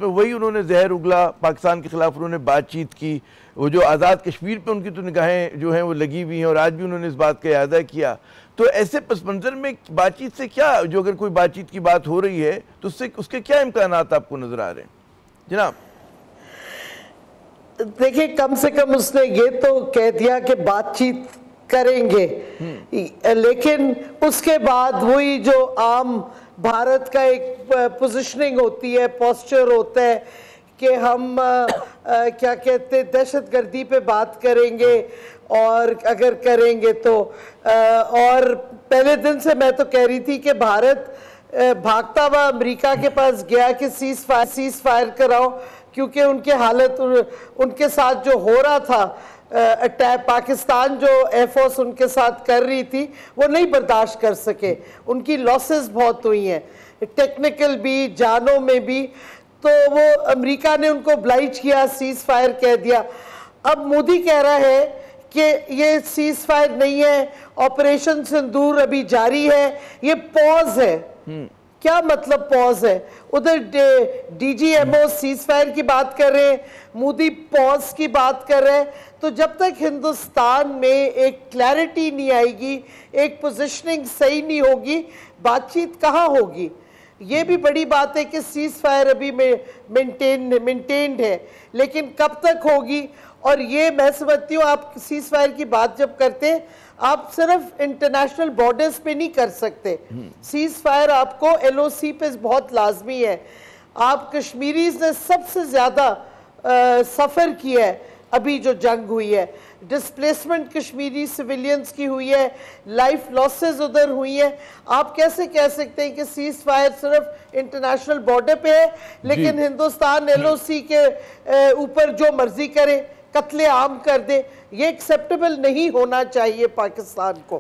पे वही उन्होंने जहर उगला, पाकिस्तान के खिलाफ उन्होंने बातचीत की, वो जो आज़ाद कश्मीर पे उनकी तो निगाहें जो हैं वो लगी हुई हैं और आज भी उन्होंने इस बात का इरादा किया। तो ऐसे पस मंज़र में बातचीत से क्या, जो अगर कोई बातचीत की बात हो रही है तो उससे उसके क्या इम्कानात आपको नज़र आ रहे हैं जनाब? देखिए, कम से कम उसने ये तो कह दिया कि बातचीत करेंगे, लेकिन उसके बाद वही जो आम भारत का एक पोजीशनिंग होती है, पोस्चर होता है कि हम क्या कहते हैं, दहशतगर्दी पे बात करेंगे और अगर करेंगे तो और पहले दिन से मैं तो कह रही थी कि भारत भागता हुआ अमेरिका के पास गया कि सीज फायर कराओ, क्योंकि उनके हालत उनके साथ जो हो रहा था अटैक, पाकिस्तान जो एयरफोर्स उनके साथ कर रही थी वो नहीं बर्दाश्त कर सके, उनकी लॉसेस बहुत हुई हैं, टेक्निकल भी, जानों में भी। तो वो अमेरिका ने उनको ऑब्लाइज किया, सीज फायर कह दिया। अब मोदी कह रहा है कि ये सीज फायर नहीं है, ऑपरेशन सिंदूर अभी जारी है, ये पॉज है। क्या मतलब पॉज है? उधर डीजीएमओ सीज फायर की बात कर रहे हैं, मोदी पॉज की बात कर रहे हैं। तो जब तक हिंदुस्तान में एक क्लैरिटी नहीं आएगी, एक पोजीशनिंग सही नहीं होगी, बातचीत कहाँ होगी? ये भी बड़ी बात है कि सीज फायर अभी मेंटेन्ड है, लेकिन कब तक होगी? और ये मैं समझती हूँ, आप सीज फायर की बात जब करते हैं, आप सिर्फ इंटरनेशनल बॉर्डर्स पे नहीं कर सकते। सीज फायर आपको एलओसी पे बहुत लाजमी है। आप कश्मीरीज ने सबसे ज़्यादा सफ़र किया है अभी जो जंग हुई है, डिस्प्लेसमेंट कश्मीरी सिविलियंस की हुई है, लाइफ लॉसेस उधर हुई है। आप कैसे कह सकते हैं कि सीज फायर सिर्फ इंटरनेशनल बॉर्डर पे है, लेकिन हिंदुस्तान एलओसी के ऊपर जो मर्जी करे, कत्ले आम कर दे? ये एक्सेप्टेबल नहीं होना चाहिए पाकिस्तान को।